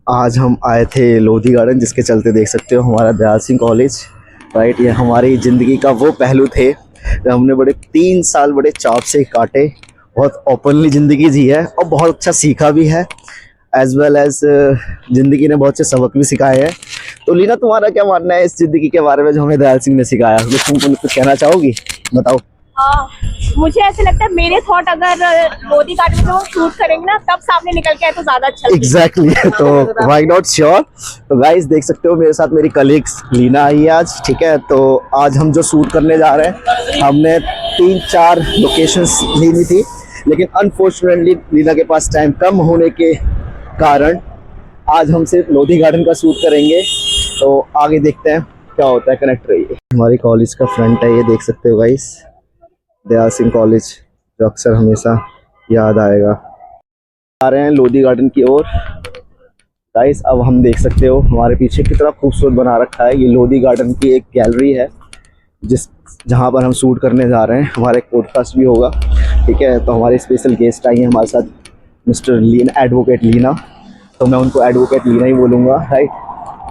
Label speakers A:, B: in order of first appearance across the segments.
A: आज हम आए थे लोधी गार्डन, जिसके चलते देख सकते हो हमारा दयाल सिंह कॉलेज, राइट। ये हमारी ज़िंदगी का वो पहलू थे जो हमने बड़े 3 साल बड़े चाव से काटे। बहुत ओपनली ज़िंदगी जी है और बहुत अच्छा सीखा भी है, एज वेल एज ज़िंदगी ने बहुत से सबक भी सिखाए हैं। तो लीना, तुम्हारा क्या मानना है इस ज़िंदगी के बारे में जो हमें दयाल सिंह ने सिखाया? तुम कुछ कहना चाहोगी? बताओ।
B: मुझे ऐसे लगता है, मेरे थॉट अगर लोधी गार्डन में वो शूट करेंगे ना तब सामने निकल के आए तो ज्यादा अच्छा लगेगा।
A: एग्जैक्टली तो व्हाई नॉट, श्योर। तो गाइस देख सकते हो मेरे साथ मेरी कलीग्स लीना आई है आज, ठीक है। तो आज हम जो शूट करने जा रहे हैं, हमने 3-4 लोकेशंस ली थी, लेकिन अनफॉर्चुनेटली लीना के पास टाइम कम होने के कारण आज हम सिर्फ लोधी गार्डन का शूट करेंगे। तो आगे देखते हैं क्या होता है, कनेक्ट रहिए। हमारी कॉलेज का फ्रंट है, ये देख सकते हो गाइस, दयाल सिंह कॉलेज, जो अक्सर हमेशा याद आएगा। आ रहे हैं लोधी गार्डन की ओर गाइस। अब हम देख सकते हो हमारे पीछे कितना खूबसूरत बना रखा है। ये लोधी गार्डन की एक गैलरी है जहाँ पर हम शूट करने जा रहे हैं। हमारा एक पॉडकास्ट भी होगा, ठीक है। तो हमारे स्पेशल गेस्ट आई हैं हमारे साथ, मिस्टर लीना, एडवोकेट लीना। तो मैं उनको एडवोकेट लीना ही बोलूँगा, राइट।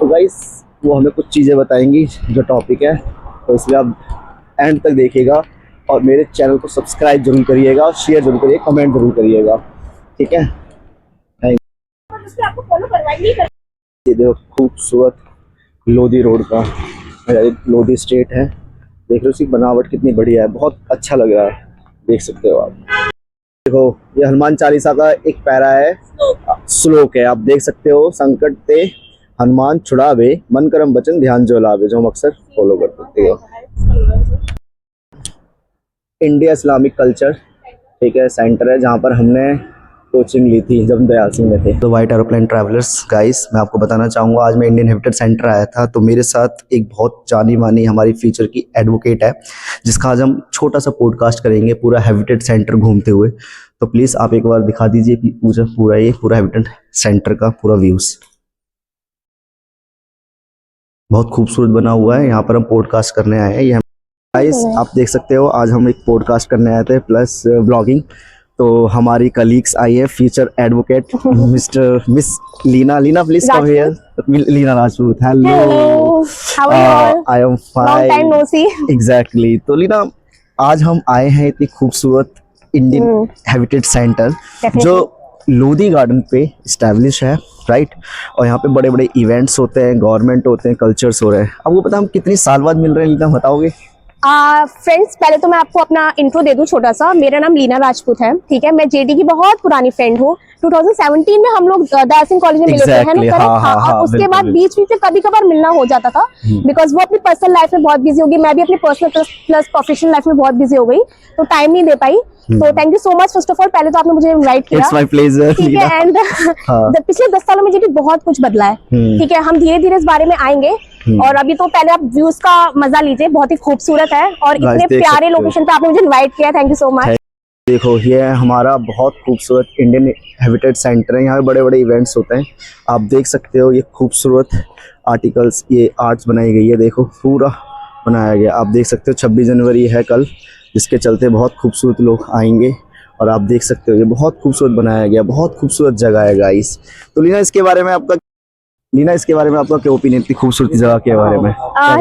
A: तो गाइस वो हमें कुछ चीज़ें बताएंगी जो टॉपिक है, तो इसलिए आप एंड तक देखिएगा और मेरे चैनल को सब्सक्राइब जरूर करिएगा और शेयर जरूर करिए, कमेंट जरूर करिएगा, ठीक है। ये देखो खूबसूरत लोधी रोड का, लोधी स्ट्रीट है, देख रहे हो उसकी बनावट कितनी बढ़िया है, बहुत अच्छा लग रहा है, देख सकते हो आप। देखो ये हनुमान चालीसा का एक पैरा है, श्लोक है, आप देख सकते हो। संकट ते हनुमान छुड़ावे, मन करम वचन ध्यान जो लावे, जो हम अक्सर फॉलो करते हो। इंडिया इस्लामिक कल्चर, ठीक है, सेंटर है जहाँ पर हमने कोचिंग ली थी जब दयाल सिंह में थे। तो वाइट एरोप्लेन ट्रैवलर्स गाइस, मैं आपको बताना चाहूँगा, आज मैं इंडियन हैबिटेट सेंटर आया था। तो मेरे साथ एक बहुत जानी मानी हमारी फ्यूचर की एडवोकेट है, जिसका आज हम छोटा सा पॉडकास्ट करेंगे पूरा हैबिटेट सेंटर घूमते हुए। तो प्लीज़ आप एक बार दिखा दीजिए पूरा हैबिटेट सेंटर का पूरा व्यूज़। बहुत खूबसूरत बना हुआ है, यहाँ पर हम पॉडकास्ट करने आए हैं। ये गाइस आप देख सकते हो, आज हम एक पॉडकास्ट करने आए थे प्लस ब्लॉगिंग। तो हमारी कलीग्स आई है, future advocate miss Leena please come here. Leena Rajput, hello, I am fine, exactly. तो लीना, आज हम आए हैं इतनी खूबसूरत इंडियन हैबिटेट सेंटर जो लोधी गार्डन पे स्टैब्लिश है, राइट। और यहाँ पे बड़े बड़े इवेंट्स होते हैं, गवर्नमेंट होते हैं, कल्चर्स हो रहे हैं। अब वो पता हम कितनी साल बाद मिल रहे हैं, लीना बताओगे?
B: फ्रेंड्स, पहले तो मैं आपको अपना इंट्रो दे दूं छोटा सा। मेरा नाम लीना राजपूत है, ठीक है। मैं जेडी की बहुत पुरानी फ्रेंड हूँ। 2017 में हम लोग दयाल सिंह कॉलेज में मिले थे, है ना? और उसके बाद बीच में कभी कभार मिलना हो जाता था, बिकॉज वो अपनी पर्सनल लाइफ में बहुत बिजी होगी, मैं भी अपनी पर्सनल प्लस प्रोफेशनल लाइफ में बहुत बिजी हो गई, तो टाइम नहीं दे पाई। तो thank you so much first of all, पहले तो आपने मुझे इनवाइट किया,
A: इट्स माय प्लेजर,
B: ठीक है। एंड पिछले 10 सालों में जेडी बहुत कुछ बदला है, ठीक है। हम धीरे धीरे इस बारे में आएंगे, और अभी तो पहले आप व्यूज का मजा लीजिए, बहुत ही खूबसूरत है और इतने प्यारे लोकेशन पे आपने मुझे इनवाइट किया, थैंक यू सो मच।
A: देखो ये हमारा बहुत खूबसूरत इंडियन हैबिटेट सेंटर है, यहाँ पे बड़े बड़े इवेंट्स होते हैं। आप देख सकते हो ये खूबसूरत आर्टिकल्स, ये आर्ट्स बनाई गई है, देखो पूरा बनाया गया। आप देख सकते हो 26 जनवरी है कल, जिसके चलते बहुत खूबसूरत लोग आएंगे। और आप देख सकते हो ये बहुत खूबसूरत बनाया गया, बहुत खूबसूरत जगह है गाइस। तो लीना इसके बारे में आपका क्या ओपिनियन, इतनी खूबसूरती जगह के बारे में?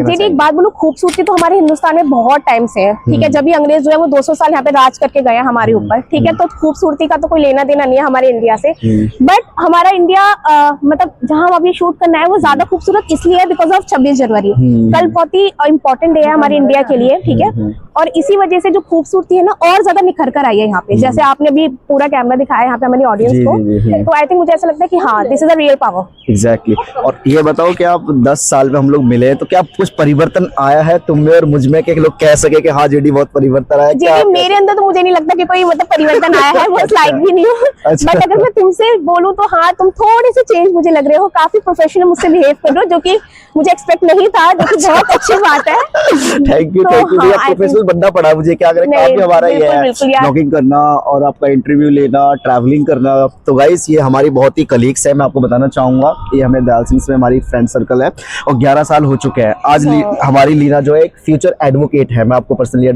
B: जी एक बात बोलूं, खूबसूरती तो हमारे हिंदुस्तान में बहुत टाइम से है, ठीक है। जब भी अंग्रेज जो है वो 200 साल यहाँ पे राज करके गए हमारे ऊपर, ठीक है। तो खूबसूरती का तो कोई लेना देना नहीं है हमारे इंडिया से, बट हमारा इंडिया मतलब जहाँ हम अभी शूट करना है वो ज्यादा खूबसूरत इसलिए है बिकॉज ऑफ 26 जनवरी। कल बहुत ही इम्पोर्टेंट डे है हमारे इंडिया के लिए, ठीक है। और इसी वजह से जो खूबसूरती है ना और ज्यादा निखर कर आई है यहाँ पे, जैसे आपने भी पूरा कैमरा दिखाया यहाँ पे हमारी ऑडियंस को, तो आई थिंक मुझे ऐसा लगता है कि हाँ, this is a real power.
A: Exactly. और ये बताओ कि आप 10 साल में हम लोग मिले, तो क्या कुछ परिवर्तन आया है तुम में और मुझ में, कि लोग कह सके कि हाँ जेडी बहुत परिवर्तन आया?
B: जी मेरे अंदर तो मुझे नहीं लगता कि कोई मतलब परिवर्तन आया है, वो लाइक भी नहीं हूँ। बट अगर मैं तुमसे बोलूँ तो हाँ, तुम थोड़े से चेंज मुझे लग रहे हो, काफी प्रोफेशनल मुझसे बिहेव कर रहे हो, जो कि मुझे एक्सपेक्ट नहीं था, जो कि बहुत अच्छी बात है।
A: Thank you, thank you. Professional बनना पड़ा मुझे, क्या करें, काम भी हमारा ये है, ब्लॉगिंग करना और आपका इंटरव्यू लेना, ट्रैवलिंग करना। तो गाइस ये हमारी बहुत ही कलीग्स है, मैं आपको बताना चाहूंगा, ये हमें दयाल सिंह में हमारी फ्रेंड सर्कल है और 11 साल हो चुके हैं। आज हमारी लीना जो है एक फ्यूचर एडवोकेट है, मैं आपको पर्सनली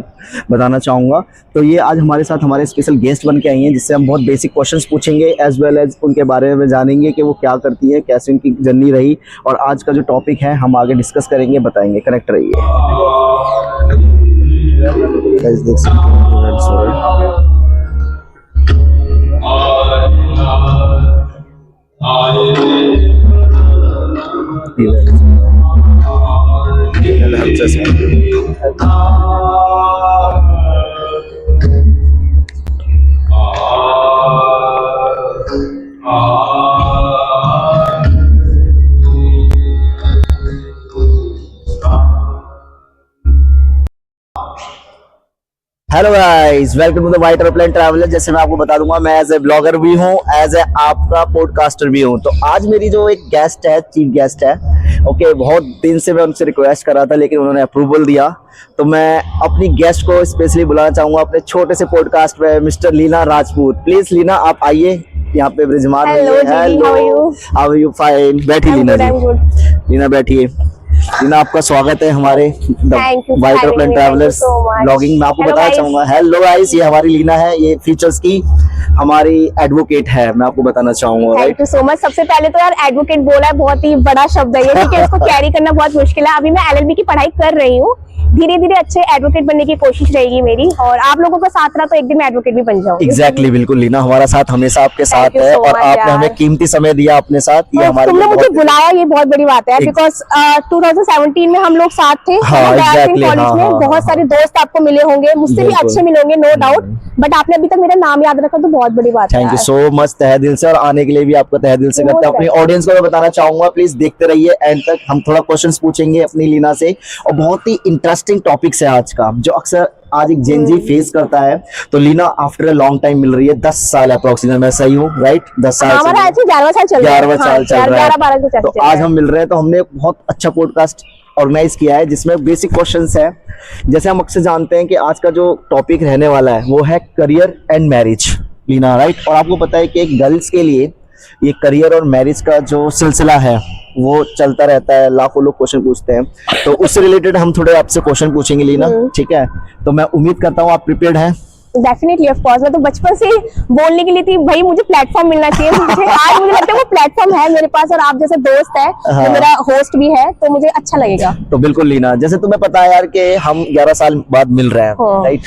A: बताना चाहूँगा। तो ये आज हमारे साथ हमारे स्पेशल गेस्ट बन के आई हैं, जिससे हम बहुत बेसिक क्वेश्चंस पूछेंगे एज वेल एज उनके बारे में जानेंगे कि वो क्या करती है, कैसे उनकी जर्नी रही, और आज का जो टॉपिक है हम आगे डिस्कस करेंगे, बताएंगे। कनेक्ट रहिए। Guys, देख सकते हैं hello guys, welcome to the white aeroplane traveller. जैसे मैं आपको बता दूंगा, मैं एज ए ब्लॉगर भी हूँ, एज ए आपका पॉडकास्टर भी हूँ। तो आज मेरी जो एक गेस्ट है, चीफ गेस्ट है, ओके, बहुत दिन से मैं उनसे रिक्वेस्ट कर रहा था लेकिन उन्होंने अप्रूवल दिया, तो मैं अपनी गेस्ट को स्पेशली बुलाना चाहूंगा अपने छोटे से पॉडकास्ट में, मिस्टर लीना राजपूत। प्लीज लीना, आप आइए यहाँ पे ब्रिजमान।
B: Hello,
A: how are you? Fine. बैठी लीना जी, लीना बैठिए। लीना, आपका स्वागत है हमारे व्हाइट एरोप्लेन ट्रैवलर्स ब्लॉगिंग में। आपको बताना चाहूंगा, हेलो गाइस, ये हमारी लीना है, ये फीचर्स की हमारी एडवोकेट है, मैं आपको बताना चाहूंगा।
B: Thank you so much. सबसे पहले तो यार एडवोकेट बोला है, बहुत ही बड़ा शब्द है ये, ठीक है, इसको कैरी करना बहुत मुश्किल है। अभी मैं LLB की पढ़ाई कर रही हूँ, धीरे धीरे अच्छे एडवोकेट बनने की कोशिश रहेगी मेरी, और आप लोगों का साथ रहा तो एक दिन मैं एडवोकेट भी बन जाऊंगी।
A: एग्जैक्टली, बिल्कुल लीना, हमारा साथ हमेशा आपके साथ है, और आपने हमें कीमती समय दिया अपने साथ। ये हमारे
B: तुमने मुझे बुलाया, ये बहुत बड़ी बात है, बिकॉज 2017 में हम लोग साथ थे कॉलेज में। बहुत सारे दोस्त आपको मिले होंगे, मुझसे भी अच्छे मिले होंगे, नो डाउट, बट आपने अभी तक मेरा नाम याद रखा तो बहुत बड़ी बात है।
A: थैंक यू सो मच, तहे दिल से, और आने के लिए भी आपका तहे दिल से करते हैं। अपनी ऑडियंस को मैं बताना चाहूंगा, प्लीज देखते रहिए एंड तक। हम थोड़ा क्वेश्चंस पूछेंगे अपनी लीना से, और बहुत ही इंटरेस्टिंग टॉपिक्स है आज का, जो अक्सर आज एक जेन जी फेस करता है। तो Leena after a long time मिल रही है, 10 साल अप्रोक्सीमेट, मैं सही हूँ राइट? 10 साल,
B: हमारा 11वां साल चल रहा है,
A: 11वां साल चल रहा है। तो आज हम मिल रहे हैं, तो हमने बहुत अच्छा पॉडकास्ट ऑर्गेनाइज किया है, जिसमें बेसिक क्वेश्चंस है। जैसे हम अक्सर जानते हैं कि आज का जो टॉपिक रहने वाला है वो है career and marriage, Leena, right? और आपको पता है कि एक गर्ल्स के लिए ये करियर और मैरिज का जो सिलसिला है वो चलता रहता है, लाखों लोग क्वेश्चन पूछते हैं। तो उससे रिलेटेड हम थोड़े आपसे क्वेश्चन पूछेंगे लीना, ठीक है? तो मैं उम्मीद करता हूँ आप प्रिपेयर्ड हैं।
B: Definitely, of course. मैं तो बचपन से बोलने के लिए थी, भाई मुझे प्लेटफॉर्म मिलना चाहिए मुझे। आज मुझे लगता है वो प्लेटफॉर्म है मेरे पास, और आप जैसे दोस्त है, जो मेरा होस्ट भी है, तो मुझे अच्छा लगेगा।
A: तो बिल्कुल लीना, जैसे तुम्हें पता है यार कि हम 11 साल बाद मिल रहे हैं, राइट?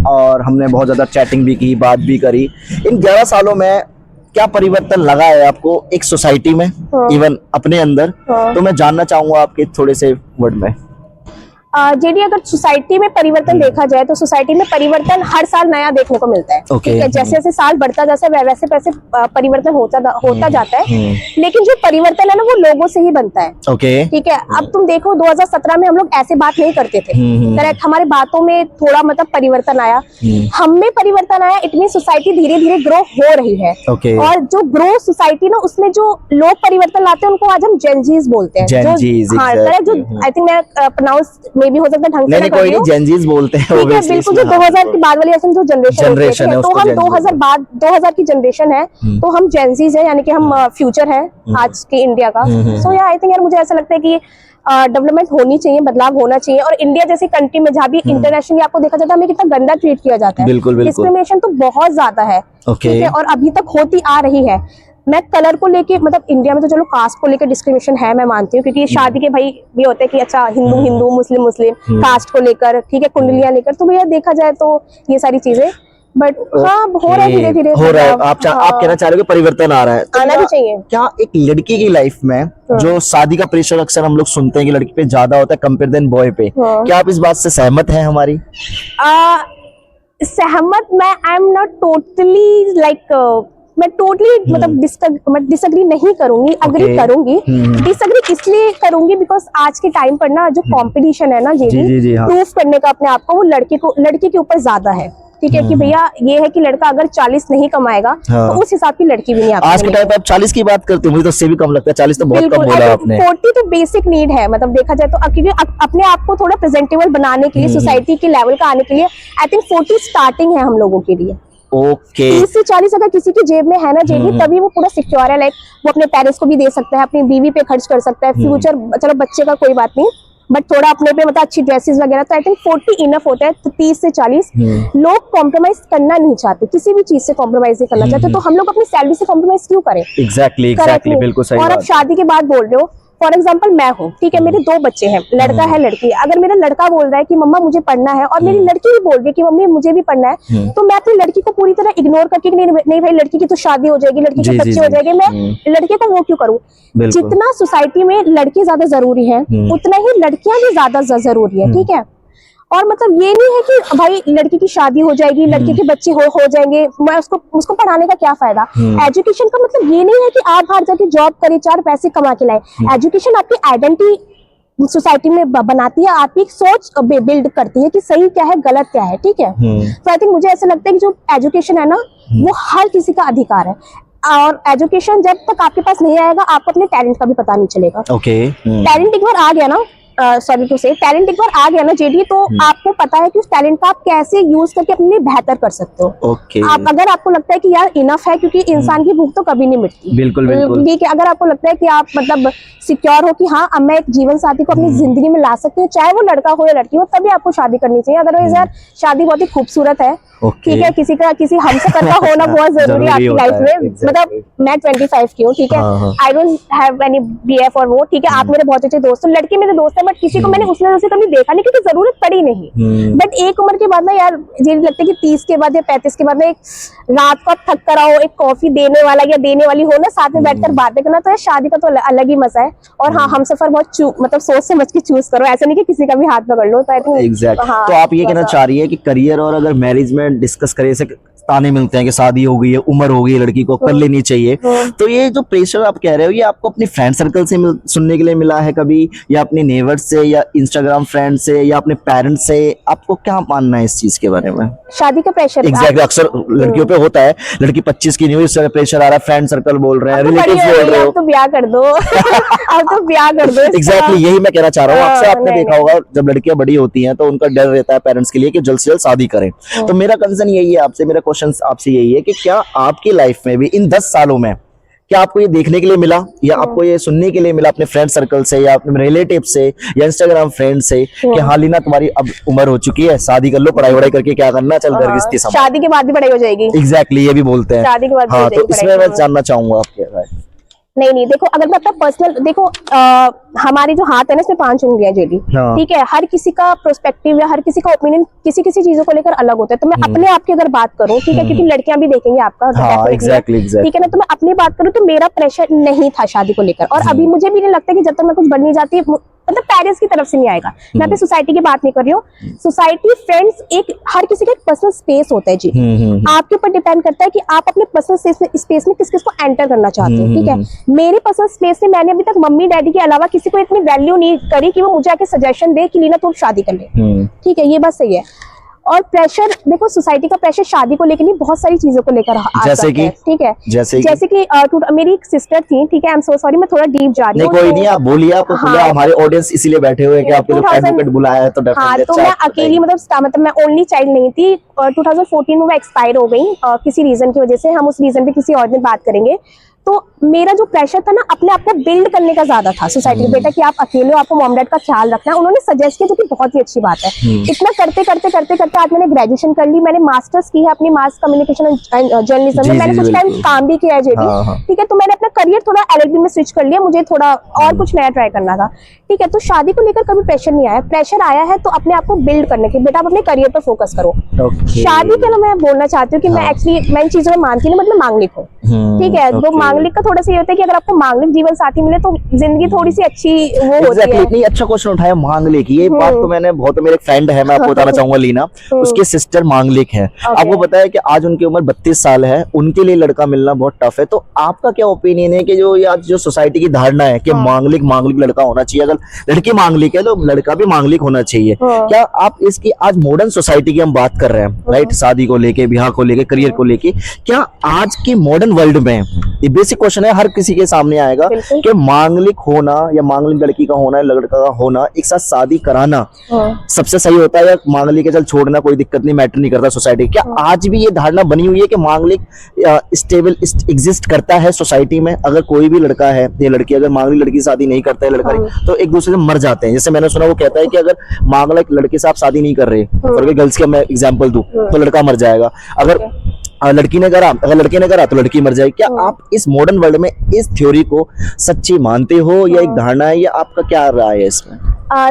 A: और हमने बहुत ज्यादा चैटिंग भी की, बात भी करी। इन 11 सालों में क्या परिवर्तन लगा है आपको एक सोसाइटी में, इवन अपने अंदर? तो मैं जानना चाहूंगा आपके थोड़े से वर्ड में।
B: जेडी, अगर सोसाइटी में परिवर्तन देखा जाए तो सोसाइटी में परिवर्तन हर साल नया देखने को मिलता है, ठीक है? जैसे जैसे साल बढ़ता जैसे वैसे वैसे परिवर्तन होता जाता है, लेकिन जो परिवर्तन है ना वो लोगों से ही बनता है, ठीक है? अब तुम देखो 2017 में हम लोग ऐसे बात नहीं करते थे, करेक्ट? हमारे बातों में थोड़ा मतलब परिवर्तन आया, हम में परिवर्तन आया, इतनी सोसाइटी धीरे धीरे ग्रो हो रही है। और जो ग्रो सोसाइटी ना, उसमें जो लोग परिवर्तन लाते हैं उनको आज हम जेनजीज बोलते हैं। करेक्ट, जो आई थिंक मैं प्रोनाउंस में भी हो सकता है ढंग से, कोई नहीं,
A: जेनजीज बोलते हैं,
B: ठीक है? बिल्कुल, जो 2000 के बाद वाली जो जनरेशन है, तो हम 2000 की जनरेशन है, तो हम जेनजीज है, यानी कि हम फ्यूचर है आज के इंडिया का। सो या आई थिंक यार मुझे ऐसा लगता है कि डेवलपमेंट होनी चाहिए, बदलाव होना चाहिए। और इंडिया जैसी कंट्री में जहाँ भी इंटरनेशनली आपको देखा जाता है, हमें कितना गंदा ट्रीट किया जाता है, डिस्क्रिमिनेशन तो बहुत ज्यादा है, ठीक है? और अभी तक होती आ रही है। मैं कलर को लेके, मतलब इंडिया में तो चलो कास्ट को लेकर डिस्क्रिमिनेशन है, मैं मानती हूँ, क्योंकि शादी के भाई भी होते हैं कि अच्छा हिंदू हिंदू, मुस्लिम मुस्लिम, कास्ट को लेकर, ठीक है, कुंडलियां लेकर, तो भैया देखा जाए तो ये सारी चीजें, बट हाँ हो रहा है, धीरे धीरे हो रहा है। आप
A: कहना चाह रहे हो कि परिवर्तन आ रहा है, तो
B: आना भी चाहिए।
A: क्या एक लड़की की लाइफ में जो शादी का प्रेशर अक्सर हम लोग सुनते हैं कि लड़की पे ज्यादा होता है कंपेयर देन बॉय पे, क्या आप इस बात से सहमत हैं हमारी?
B: सहमत, मैं I am not totally like, मैं टोटली मतलब डिसएग्री नहीं करूंगी, अग्री करूंगी। डिसएग्री इसलिए करूंगी बिकॉज आज के टाइम पर ना जो कंपटीशन है ना, जी, प्रूफ करने का अपने आप को, वो लड़की के ऊपर ज्यादा है, ठीक है? कि भैया ये है कि लड़का अगर 40 नहीं कमाएगा तो उस हिसाब की लड़की भी नहीं आती।
A: आज के टाइम पे आप 40 की बात करते हो, मुझे तो उससे भी कम लगता है, 40 तो बहुत कम बोला आपने।
B: 40 तो बेसिक नीड है, मतलब देखा जाए तो, क्योंकि अपने आप को थोड़ा प्रेजेंटेबल बनाने के लिए, सोसाइटी के लेवल का आने के लिए, आई थिंक 40 स्टार्टिंग है हम लोगों के लिए। 30 से 40 अगर किसी की जेब में है ना जेबी, तभी वो पूरा सिक्योर है। लाइक वो अपने पेरेंट्स को भी दे सकता है, अपनी बीवी पे खर्च कर सकता है, फ्यूचर चलो बच्चे का कोई बात नहीं, बट थोड़ा अपने पे मतलब अच्छी ड्रेसेस वगैरह, तो आई थिंक 40 इनफ होता है। तो 30 से 40 लोग कॉम्प्रोमाइज करना नहीं चाहते, किसी भी चीज से कॉम्प्रोमाइज नहीं करना चाहते, तो हम लोग अपनी सैलरी से कॉम्प्रोमाइज क्यों करें?
A: एग्जैक्टली बिल्कुल सही
B: और अब
A: बात।
B: शादी की बात बोल रहे हो, फॉर एग्जाम्पल मैं हूँ, ठीक है, मेरे 2 बच्चे हैं, लड़का है लड़की है। अगर मेरा लड़का बोल रहा है कि मम्मा मुझे पढ़ना है, और मेरी लड़की भी बोल रही है कि मम्मी मुझे भी पढ़ना है, तो मैं अपनी लड़की को पूरी तरह इग्नोर करके कि नहीं भाई लड़की की तो शादी हो जाएगी, लड़की के बच्चे हो जाएंगे, मैं लड़के को वो क्यों करूँ? जितना सोसाइटी में लड़के ज्यादा जरूरी है, उतना ही लड़कियां भी ज्यादा जरूरी है, ठीक है। और मतलब ये नहीं है कि भाई लड़की की शादी हो जाएगी, लड़के के बच्चे हो जाएंगे, मैं उसको पढ़ाने का क्या फायदा? एजुकेशन का मतलब ये नहीं है कि आप बाहर जाके जॉब करें, 4 पैसे कमा के लाए। एजुकेशन आपकी आइडेंटिटी सोसाइटी में बनाती है, आपकी एक सोच बिल्ड करती है कि सही क्या है गलत क्या है, ठीक है। तो आई थिंक मुझे ऐसा लगता है कि जो एजुकेशन है ना, वो हर किसी का अधिकार है, और एजुकेशन जब तक आपके पास नहीं आएगा, आपको अपने टैलेंट का भी पता नहीं चलेगा। टैलेंट एक बार आ गया ना, सॉरी टू से, टैलेंट एक बार आ गया ना जेडी, तो आपको पता है कि उस टैलेंट का आप कैसे यूज करके अपने लिए बेहतर कर सकते हो। आप अगर आपको लगता है कि यार इनफ है, क्योंकि इंसान की भूख तो कभी नहीं मिटती,
A: बिल्कुल बिल्कुल।
B: ठीक है। अगर आपको लगता है कि आप मतलब सिक्योर हो कि हाँ अब मैं एक जीवन साथी को अपनी जिंदगी में ला सकती हूँ, चाहे वो लड़का हो या लड़की हो, तभी आपको शादी करनी चाहिए। अदरवाइज यार शादी बहुत ही खूबसूरत है, ठीक है, किसी हमसफर का होना बहुत जरूरी है आपकी लाइफ में। मतलब मैं 25 की हूँ, ठीक है, I don't have any BF और वो, ठीक है। आप मेरे बहुत अच्छे दोस्त हो, लड़के मेरे दोस्त है, बट किसी को मैंने उसने से कभी देखा नहीं, क्योंकि जरूरत पड़ी नहीं। बट एक उम्र के बाद ना यार ये लगता है कि 30 के बाद या 35 के बाद ना, एक रात को थक कर आओ, एक कॉफी देने वाला या देने वाली हो ना, साथ में बैठकर बातें करना, तो यार शादी का तो अलग ही मजा है। और हाँ, हमसफर बहुत मतलब सोच समझ के चूज करो, ऐसा नहीं कि किसी का भी हाथ पकड़ लो। तो आई थिंक
A: एग्जैक्ट। तो आप ये कहना चाह रही है कि करियर और अगर मैरिज में डिस्कस करें, से ताने मिलते हैं कि शादी हो गई है, उम्र हो गई है, लड़की को कर लेनी चाहिए, तो ये जो प्रेशर आप कह रहे हो, ये आपको अपनी फ्रेंड सर्कल से सुनने के लिए मिला है कभी, या अपने नेबर से, या इंस्टाग्राम फ्रेंड से, या अपने पेरेंट्स से? आपको क्या मानना है इस चीज के बारे में?
B: शादी का प्रेशर
A: एग्जैक्टली अक्सर लड़कियों पे होता है, लड़की 25 की नहीं हुई, इससे प्रेशर आ रहा है, फ्रेंड सर्कल बोल रहे हैं, रिलेटिव्स बोल रहे हो,
B: तो ब्याह कर दो अब तो ब्याह कर दो।
A: एग्जैक्टली यही मैं कहना चाह रहा हूँ। अक्सर आपने देखा होगा जब लड़कियां बड़ी होती हैं तो उनका डर रहता है पेरेंट्स के लिए कि जल्द से जल्द शादी करें। तो मेरा कंसर्न यही है आपसे, मेरा क्वेश्चन आपसे यही है कि क्या आपकी लाइफ में भी इन 10 सालों में क्या आपको ये देखने के लिए मिला, या आपको ये सुनने के लिए मिला अपने फ्रेंड सर्कल से, या अपने रिलेटिव से, या इंस्टाग्राम फ्रेंड से कि हाँ लीना तुम्हारी अब उम्र हो चुकी है, शादी कर लो, पढ़ाई वढ़ाई करके क्या करना, चल घर गृहस्थी संभाल,
B: शादी के बाद भी पढ़ाई हो जाएगी?
A: एग्जैक्टली ये भी बोलते हैं
B: शादी के बाद।
A: हाँ, तो इसमें मैं जानना चाहूंगा आपके राय।
B: नहीं, देखो अगर मैं अपना पर्सनल देखो, हमारे जो हाथ है ना, इसमें 5 उंगलियां जेडी, ठीक है। हर किसी का प्रोस्पेक्टिव या हर किसी का ओपिनियन किसी चीजों को लेकर अलग होता है। तो मैं अपने आप की अगर बात करूं, ठीक है, क्योंकि लड़कियां भी देखेंगे आपका,
A: एग्जैक्टली
B: ठीक है ना। तो मैं अपनी बात करूं तो मेरा प्रेशर नहीं था शादी को लेकर, और अभी मुझे भी नहीं लगता कि जब तक मैं कुछ बन नहीं जाती, मतलब पेरेंट्स की तरफ से नहीं आएगा। मैं अपनी सोसाइटी की बात नहीं कर रही हूँ, सोसाइटी, फ्रेंड्स, एक हर किसी का एक पर्सनल स्पेस होता है जी। आपके ऊपर डिपेंड करता है कि आप अपने पर्सनल स्पेस में किस किस को एंटर करना चाहते हो, ठीक है। मेरे पर्सनल स्पेस में मैंने अभी तक मम्मी डैडी के अलावा किसी को इतनी वैल्यू नहीं करी कि वो मुझे आके सजेशन दे कि लीना तुम शादी कर ले, ठीक है, ये बात सही है। और प्रेशर देखो, सोसाइटी का प्रेशर शादी को लेकर नहीं, बहुत सारी चीजों को लेकर
A: जैसे कि,
B: ठीक है, जैसे कि मेरी एक सिस्टर थी, ठीक है, आई एम सो सॉरी, मैं थोड़ा डीप जा रही हूँ।
A: कोई नहीं, आप बोलिए, आपको हमारे ऑडियंस इसीलिए बैठे हुए हैं कि आपके लिए बुलाया है, तो
B: हाँ, तो मैं अकेली मतलब मैं ओनली चाइल्ड नहीं थी। 2014 में मैं एक्सपायर हो गई किसी रीजन की वजह से, हम उस रीजन पे किसी और दिन बात करेंगे। तो मेरा जो प्रेशर था ना, अपने आप को बिल्ड करने का ज्यादा था सोसाइटी में, बेटा कि आप अकेले हो, आपको मॉम डैड का ख्याल रखना है। उन्होंने सजेस्ट किया, जो कि बहुत ही अच्छी बात है। इतना करते करते आज मैंने ग्रेजुएशन कर ली, मैंने मास्टर्स की है अपनी मास कम्युनिकेशन एंड जर्नलिज्म में, मैंने कुछ टाइम काम भी किया है जेडी, ठीक है। तो मैंने अपना करियर थोड़ा LLB में स्विच कर लिया, मुझे थोड़ा और कुछ नया ट्राई करना था, ठीक है। तो शादी को लेकर कभी प्रेशर नहीं आया। प्रेशर आया है तो अपने आप को बिल्ड करने के, बेटा आप अपने करियर पर फोकस करो। शादी के लिए मैं बोलना चाहती हूँ कि मैं एक्चुअली मैं इन चीजों में मानती नहीं, मतलब मांगलिक हूँ, ठीक है। तो मांगलिक का थोड़ा सा ये होता है कि अगर आपको मांगलिक जीवन साथी मिले तो जिंदगी थोड़ी सी अच्छी वो होती है।
A: नहीं, अच्छा क्वेश्चन उठाया, मांगलिक, ये बात तो मैंने बहुत, मेरे फ्रेंड है, मैं आपको बताना चाहूंगा लीना, उसके सिस्टर मांगलिक है। आपको पता है कि आज उनकी उम्र 32 साल है, उनके लिए लड़का मिलना बहुत टफ है। तो आपका क्या ओपिनियन है कि जो आज जो सोसाइटी की धारणा है कि मांगलिक लड़का होना चाहिए, अगर लड़की मांगलिक है तो लड़का भी मांगलिक होना चाहिए, क्या आप इसकी, आज मॉडर्न सोसाइटी की हम बात कर रहे हैं, राइट, शादी को लेके, ब्याह को लेके, करियर को लेके, क्या आज की मॉडर्न वर्ल्ड में, ये बेसिक क्वेश्चन क्वेश्चन है, हर किसी के सामने आएगा
B: बिल्कुल।
A: कि मांगलिक होना या मांगलिक लड़की का होना, लड़का का होना, एक साथ शादी कराना सबसे सही होता है, या मांगलिक के चल छोड़ना कोई दिक्कत नहीं, मैटर नहीं करता सोसाइटी? क्या आज भी ये धारणा बनी हुई है कि मांगलिक स्टेबल एग्जिस्ट करता है सोसाइटी में? अगर कोई भी लड़का है या लड़की अगर मांगलिक लड़की से शादी नहीं करता है, लड़का नहीं, तो एक दूसरे से मर जाते हैं। जैसे मैंने सुना वो कहता है कि अगर मांगलिक लड़के से आप शादी नहीं कर रहे, और गर्ल्स का मैं एग्जांपल दूं, तो लड़का मर जाएगा। अगर लड़की ने करा, अगर लड़के ने करा तो लड़की मर जाएगी। क्या आप इस मॉडर्न वर्ल्ड में इस थ्योरी को सच्ची मानते हो, या एक धारणा है, या आपका क्या राय है इसमें?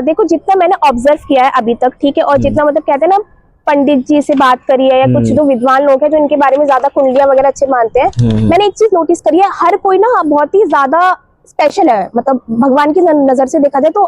B: देखो, जितना मैंने ऑब्जर्व किया है अभी तक, ठीक है, और जितना मतलब कहते हैं ना, पंडित जी से बात करी है, या कुछ जो विद्वान लोग हैं जो इनके बारे में ज्यादा कुंडलियां वगैरह अच्छे मानते हैं, मैंने एक चीज नोटिस करी है, हर कोई ना बहुत ही ज्यादा स्पेशल है। मतलब भगवान की नजर से देखा जाए तो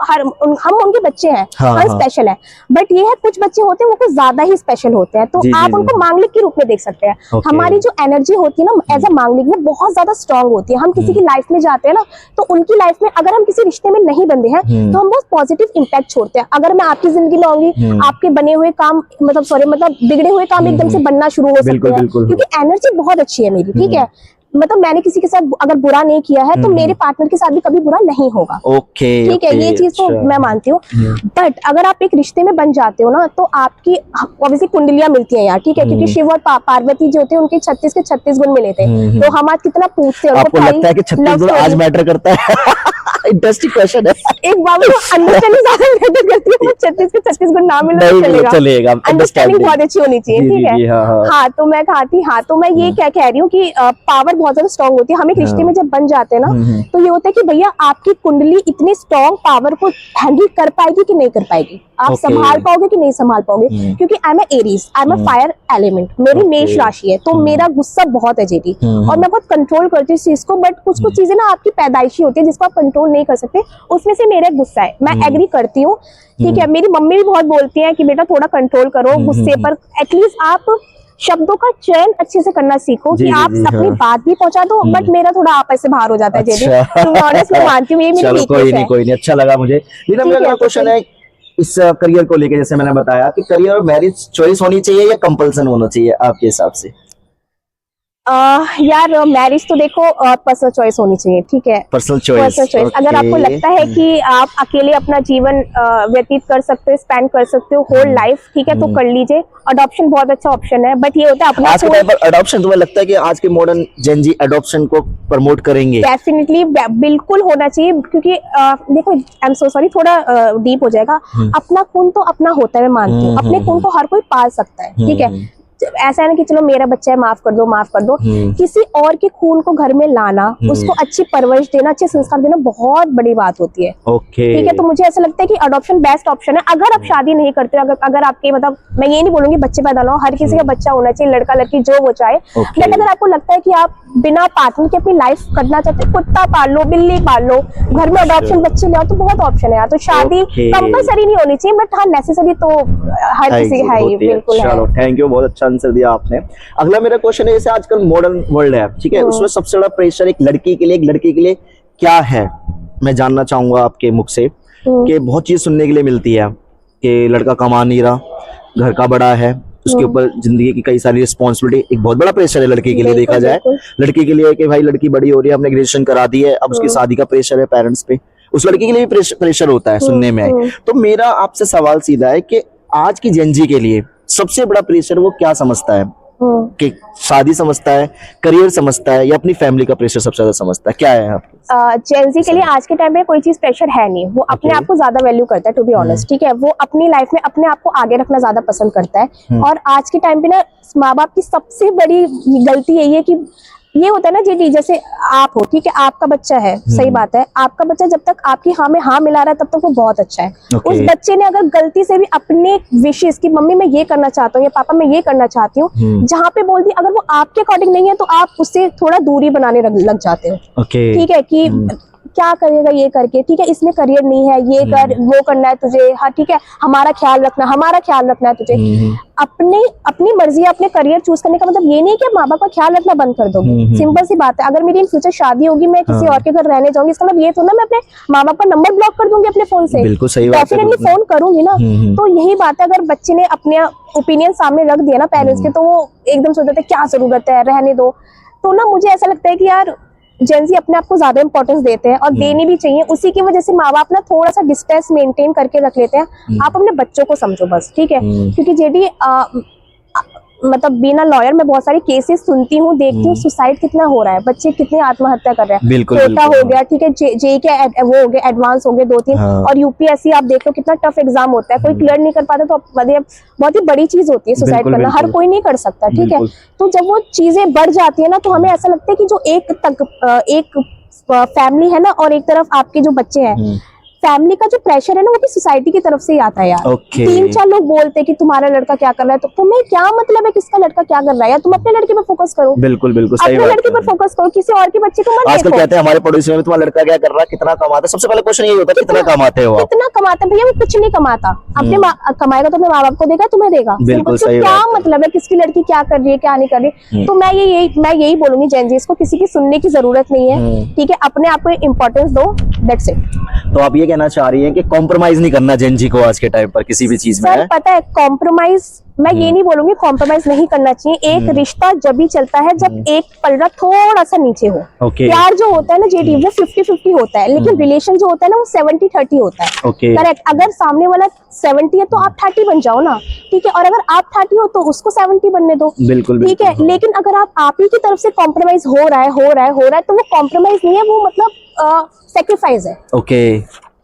B: हम उनके बच्चे हैं, हम स्पेशल है। बट ये है, कुछ बच्चे होते हैं वो कुछ ज्यादा ही स्पेशल होते हैं, तो आप उनको मांगलिक के रूप में देख सकते हैं। हमारी जो एनर्जी होती है ना एज अ मांगलिक, वो बहुत ज्यादा स्ट्रांग होती है। हम किसी की लाइफ में जाते हैं ना, तो उनकी लाइफ में अगर हम किसी रिश्ते में नहीं बंधे हैं तो हम बहुत पॉजिटिव इम्पैक्ट छोड़ते हैं। अगर मैं आपकी जिंदगी में आऊंगी, आपके बने हुए काम मतलब बिगड़े हुए काम एकदम से बनना शुरू हो सकते हैं, क्योंकि एनर्जी बहुत अच्छी है मेरी, ठीक है। मतलब मैंने किसी के साथ अगर बुरा नहीं किया है तो मेरे पार्टनर के साथ भी कभी बुरा नहीं होगा। ठीक है, ये चीज तो मैं मानती हूँ। बट अगर आप एक रिश्ते में बन जाते हो ना, तो आपकी ऑब्वियसली कुंडलियां मिलती हैं यार, ठीक है, क्योंकि शिव और पार्वती जो होते हैं उनके 36 के 36 गुण मिले थे। तो हम आज कितना पूछते हैं,
A: आपको लगता है कि 36 गुण आज मैटर करता है? इंटरेस्टिंग क्वेश्चन है।
B: एक बाबू अंडरस्टैंडिंग ज्यादा मैटर करती है, 36 के 36 गुण ना मिले तो चलेगा। अंडरस्टैंडिंग बहुत अच्छी होनी चाहिए, ठीक है। हाँ, तो मैं कहती, हाँ तो मैं ये क्या कह रही हूँ कि पावर बहुत ज्यादा स्ट्रांग होती है। हम एक रिश्ते में जब बन जाते हैं ना, तो ये होता है कि भैया आपकी कुंडली इतनी स्ट्रांग पावर को हैंडल कर पाएगी कि नहीं कर पाएगी, आप संभाल पाओगे कि नहीं संभाल पाओगे, क्योंकि I am Aries, I am fire element, मेरी मेष राशि है, तो मेरा गुस्सा बहुत है जेडी, और मैं बहुत कंट्रोल करती हूँ इस चीज को। बट कुछ कुछ चीजें ना आपकी पैदाइशी होती है जिसको आप कंट्रोल नहीं कर सकते, उसमें से मेरा गुस्सा है, मैं एग्री करती हूँ, ठीक है। मेरी मम्मी भी बहुत बोलती है कि बेटा थोड़ा कंट्रोल करो गुस्से पर, एटलीस्ट आप शब्दों का चयन अच्छे से करना सीखो, कि आप अपनी बात भी पहुंचा दो। बट मेरा थोड़ा आप ऐसे बाहर हो जाता है जेडी, तो ऑनेस्ट मैं मानती हूँ, ये मेरी वीकनेस है।
A: कोई नहीं, अच्छा लगा मुझे। लीना, मेरा अगला क्वेश्चन है इस करियर को लेकर। जैसे मैंने बताया कि करियर और मैरिज चॉइस होनी चाहिए या कंपल्सन होना चाहिए आपके हिसाब से?
B: यार मैरिज तो देखो पर्सनल चॉइस होनी चाहिए, ठीक है, पर्सनल चॉइस। अगर आपको लगता है कि आप अकेले अपना जीवन व्यतीत कर सकते हो, स्पेंड कर सकते हो होल लाइफ, ठीक है, तो कर लीजिए। अडॉप्शन बहुत अच्छा ऑप्शन है, बट ये होता है अपना
A: आज के टाइम पर अडॉप्शन, तुम्हें लगता है कि आज के मॉडर्न जेन जी अडॉप्शन को प्रमोट करेंगे?
B: डेफिनेटली, बिल्कुल होना चाहिए, क्योंकि देखो आई एम सो सॉरी, थोड़ा डीप हो जाएगा। अपना खून तो अपना होता है, मैं मानती हूँ, अपने खून को हर कोई पाल सकता है, ठीक है। ऐसा है ना कि चलो मेरा बच्चा है, माफ कर दो, माफ कर दो। किसी और के खून को घर में लाना, उसको अच्छी परवरिश देना, अच्छे संस्कार देना बहुत बड़ी बात होती है, ठीक है। तो मुझे ऐसा लगता है कि अडॉप्शन बेस्ट ऑप्शन है। अगर आप शादी नहीं करते, अगर आपके मतलब, मैं ये नहीं बोलूंगी बच्चे पैदा ना हो, हर किसी का बच्चा होना चाहिए, लड़का लड़की जो वो चाहे। बट अगर आपको लगता है कि आप बिना पार्टनर के अपनी लाइफ करना चाहते, कुत्ता पाल लो, बिल्ली पाल लो, घर में अडॉप्शन बच्चे ले आओ, तो बहुत ऑप्शन है यार। तो शादी कंपलसरी नहीं होनी चाहिए, बट हाँ नेसेसरी तो हर किसी है ही, बिल्कुल है।
A: चलो, थैंक यू, बहुत अच्छा आंसर दिया आपने। अगला मेरा क्वेश्चन है, जैसे आजकल मॉडर्न वर्ल्ड है, ठीक है, उसमें सबसे बड़ा प्रेशर एक लड़की के लिए क्या है? मैं जानना चाहूंगा आपके मुख से कि बहुत चीज सुनने के लिए मिलती है कि लड़का कमा नहीं रहा, घर का बड़ा है, उसके ऊपर जिंदगी की कई सारी रिस्पॉन्सिबिलिटी, एक बहुत बड़ा प्रेशर है लड़की के लिए। देखा जाए लड़की के लिए कि भाई लड़की बड़ी हो रही है, हमने ग्रेजुएशन करा दी है, अब उसकी शादी का प्रेशर है पेरेंट्स पे, उस लड़की के लिए भी प्रेशर होता है, सुनने में आए। तो मेरा आपसे सवाल सीधा है कि आज की जेनजी के लिए सबसे बड़ा प्रेशर वो क्या समझता है? कि शादी समझता है, करियर समझता है, या अपनी फैमिली का प्रेशर सबसे ज्यादा समझता है? क्या है आपको?
B: जेनजी के लिए आज के टाइम में कोई चीज प्रेशर है नहीं, वो अपने आप को ज्यादा वैल्यू करता है, टू बी ऑनेस्ट, ठीक है। वो अपनी लाइफ में अपने आप को आगे रखना ज्यादा पसंद करता है। और आज के टाइम पे ना माँ बाप की सबसे बड़ी गलती यही है कि ये होता है ना जी, जैसे आप हो, ठीक है, आपका बच्चा है, सही बात है, आपका बच्चा जब तक आपकी हाँ में हाँ मिला रहा है तब तक वो बहुत अच्छा है। उस बच्चे ने अगर गलती से भी अपने विशेष की मम्मी मैं ये करना चाहता हूँ या पापा मैं ये करना चाहती हूँ, जहाँ पे बोल दी, अगर वो आपके अकॉर्डिंग नहीं है तो आप उससे थोड़ा दूरी बनाने लग जाते हो, ठीक है, कि क्या करेगा ये करके, ठीक है, इसमें करियर नहीं है, ये कर, वो करना है तुझे, हाँ ठीक है, हमारा ख्याल रखना है तुझे। अपनी मर्जी है, अपने करियर चूज करने का मतलब ये नहीं कि माँ बाप का ख्याल रखना बंद कर दोगे। सिंपल सी बात है, अगर मेरी इन फ्यूचर शादी होगी, मैं किसी और के घर रहने जाऊंगी, इसका मतलब ये तो ना मैं अपने माँ बाप का नंबर ब्लॉक कर दूंगी अपने फोन से,
A: बिल्कुल सही बात है,
B: डेफिनेटली फोन करूंगी ना। तो यही बात है, अगर बच्चे ने अपने ओपिनियन सामने रख दिया ना पेरेंट्स के, तो वो एकदम सोचते क्या जरूरत है, रहने दो। तो ना मुझे ऐसा लगता है कि यार जेंजी अपने आप को ज्यादा इंपॉर्टेंस देते हैं और देनी भी चाहिए। उसी की वजह से माँ बाप ना थोड़ा सा डिस्टेंस मेंटेन करके रख लेते हैं। आप अपने बच्चों को समझो बस, ठीक है, क्योंकि जेडी मतलब बिना लॉयर में बहुत सारे केसेस सुनती हूँ, देखती हूँ, सुसाइड कितना हो रहा है, बच्चे कितने आत्महत्या कर रहे हैं।
A: बिल्कुल,
B: कोटा हो गया, ठीक है, जे के वो हो गए, एडवांस हो गए 2-3, और यूपीएससी आप देख लो कितना टफ एग्जाम होता है, कोई क्लियर नहीं कर पाता तो मतलब बहुत ही बड़ी चीज होती है सुसाइड करना, हर कोई नहीं कर सकता, ठीक है। तो जब वो चीजें बढ़ जाती है ना, तो हमें ऐसा लगता है कि जो एक फैमिली है ना, और एक तरफ आपके जो बच्चे हैं, फैमिली का जो प्रेशर है ना, वो भी सोसाइटी की तरफ से ही आता है यार। 3-4 लोग बोलते हैं कि तुम्हारा लड़का क्या कर रहा है, तो तुम्हें क्या मतलब है किसका लड़का क्या कर रहा है, या तुम अपने लड़के पे फोकस करो।
A: बिल्कुल बिल्कुल सही
B: अपने
A: बात
B: लड़के
A: है।
B: पर फोकस करो, किसी और के बच्चे को मत
A: आजकल
B: देखो।
A: कहते हैं हमारे पड़ोसी में तुम्हारा लड़का क्या कर रहा है, कितना कमाता है, सबसे पहले क्वेश्चन यही होता है कितना कमाते हो आप।
B: कितना कमाता है भैया, वो कुछ नहीं कमाता, अपने कमाएगा तो अपने माँ बाप को देगा, तुम्हें देगा।
A: बिल्कुल सही
B: क्या
A: बात है।
B: मतलब है किसकी लड़की क्या कर रही है क्या नहीं कर रही। तो मैं यही बोलूंगी जेंजीज को, किसी की सुनने की जरूरत नहीं है, ठीक है, अपने आप को इम्पोर्टेंस दो, दैट्स इट।
A: तो आप ये कहना चाह रही हैं कि कॉम्प्रोमाइज नहीं करना जेंजी को आज के टाइम पर किसी भी चीज में?
B: सर पता है, कॉम्प्रोमाइज मैं ये नहीं बोलूंगी कॉम्प्रोमाइज नहीं करना चाहिए। एक रिश्ता जब भी चलता है जब एक पलड़ा थोड़ा सा नीचे हो।
A: ओके।
B: प्यार जो होता है ना जेडी, वो 50-50 होता है, लेकिन रिलेशन जो होता है ना, वो 70-30 होता है।
A: ओके।
B: करेक्ट। अगर सामने वाला 70 है तो आप 30 बन जाओ ना, ठीक है, और अगर आप 30 हो तो उसको 70 बनने दो,
A: बिल्कुल
B: ठीक है। लेकिन अगर आप ही की तरफ से कॉम्प्रोमाइज हो रहा है तो वो कॉम्प्रोमाइज नहीं है, वो मतलब सेक्रीफाइस है।
A: ओके।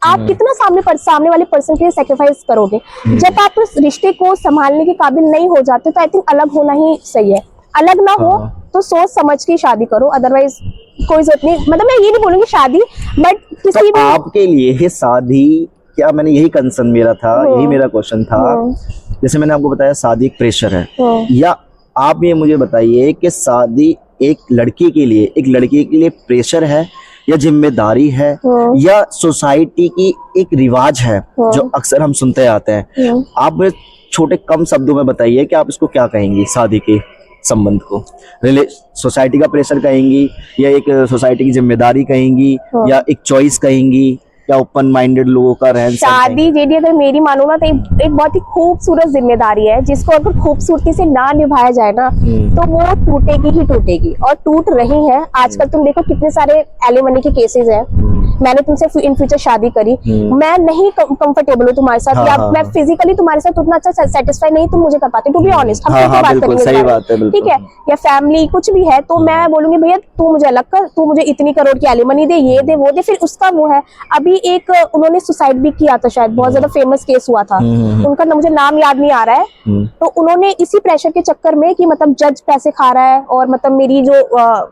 B: आप कितना सामने वाले पर्सन के लिए सेक्रीफाइस करोगे। जब आप उस रिश्ते को संभालने के काबिल नहीं हो जाते तो आई थिंक अलग होना ही सही है। अलग ना हो तो सोच समझ के शादी करो, अदरवाइज कोई जरूरत नहीं। मतलब मैं ये नहीं बोलूंगी शादी, बट किसी भी
A: आपके लिए शादी क्या, मैंने यही कंसर्न मेरा था, यही मेरा क्वेश्चन था। जैसे मैंने आपको बताया शादी एक प्रेशर है, या आप ये मुझे बताइए कि शादी एक लड़की के लिए प्रेशर है या जिम्मेदारी है या सोसाइटी की एक रिवाज है जो अक्सर हम सुनते आते हैं। आप मुझे छोटे कम शब्दों में बताइए कि आप इसको क्या कहेंगी, शादी के संबंध को? सोसाइटी का प्रेशर कहेंगी, या एक सोसाइटी की जिम्मेदारी कहेंगी, या एक चॉइस कहेंगी, या ओपन माइंडेड लोगों का रहन सहन?
B: शादी जेडी अगर मेरी मानो ना तो एक बहुत ही खूबसूरत जिम्मेदारी है, जिसको अगर खूबसूरती से ना निभाया जाए ना तो वो टूटेगी ही टूटेगी, और टूट रही है। आजकल तुम देखो कितने सारे एलिमनी के केसेस हैं। मैंने तुमसे इन फ्यूचर शादी करी, मैं नहीं कंफर्टेबल हूँ तुम्हारे साथ, या मैं फिजिकली तुम्हारे साथ उतना अच्छा सेटिस्फाई नहीं तुम मुझे कर पाते, टू बी ऑनेस्ट, हम बात करेंगे, ठीक है, या फैमिली कुछ भी है, तो मैं बोलूंगी भैया तू मुझे अलग कर, तू मुझे इतनी करोड़ की एलिमनी दे, ये दे वो दे, फिर उसका वो है। अभी एक उन्होंने सुसाइड भी किया था, शायद बहुत ज्यादा फेमस केस हुआ था, उनका मुझे नाम याद नहीं आ रहा है। तो उन्होंने इसी प्रेशर के चक्कर में कि मतलब जज पैसे खा रहा है और मतलब मेरी जो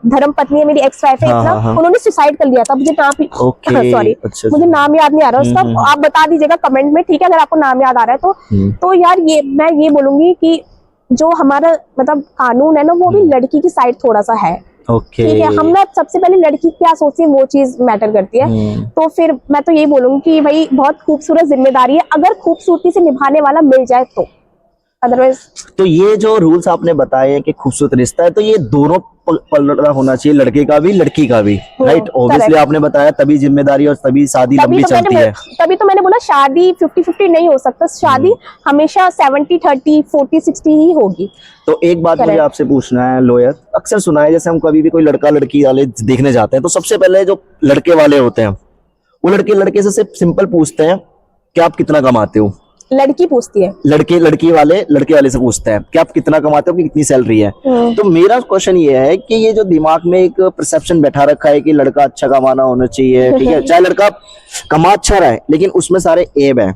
B: धर्म पत्नी है, मेरी एक्स वाइफ है, इतना उन्होंने सुसाइड कर लिया था। मुझे नाम सॉरी मुझे नाम याद नहीं आ रहा उसका, आप बता दीजिएगा कमेंट में, ठीक है, अगर आपको नाम याद आ रहा है तो यार ये मैं ये बोलूंगी कि जो हमारा मतलब कानून है ना, वो भी लड़की की साइड थोड़ा सा है, ठीक है। हम ना सबसे पहले लड़की क्या सोचती है वो चीज मैटर करती है। तो फिर मैं तो यही बोलूंगी कि भाई बहुत खूबसूरत जिम्मेदारी है, अगर खूबसूरती से निभाने वाला मिल जाए तो, अदरवाइज।
A: तो ये जो रूल्स आपने बताए हैं कि खूबसूरत रिश्ता है, तो ये दोनों पलड़ा होना चाहिए, लड़के का भी लड़की का भी, राइट? ऑब्वियसली आपने बताया तभी जिम्मेदारी और तभी शादी लंबी चलती है।
B: तभी तो मैंने बोला शादी 50-50 नहीं हो सकता, शादी हमेशा 70-30 40-60 ही होगी।
A: तो एक बात मुझे आपसे पूछना है लॉयर, अक्सर सुना है जैसे हम कभी भी कोई लड़का लड़की वाले देखने जाते हैं तो सबसे पहले जो लड़के वाले होते हैं वो लड़के से सिर्फ सिंपल पूछते हैं कि आप कितना कमाते हो।
B: लड़की पूछती है,
A: लड़के वाले से पूछते हैं कि आप कितना कमाते हो, कि कितनी सैलरी है। तो मेरा क्वेश्चन ये है कि ये जो दिमाग में एक परसेप्शन बैठा रखा है कि लड़का अच्छा कमाना होना चाहिए, ठीक है, चाहे लड़का कमा अच्छा रहा है लेकिन उसमें सारे एब है,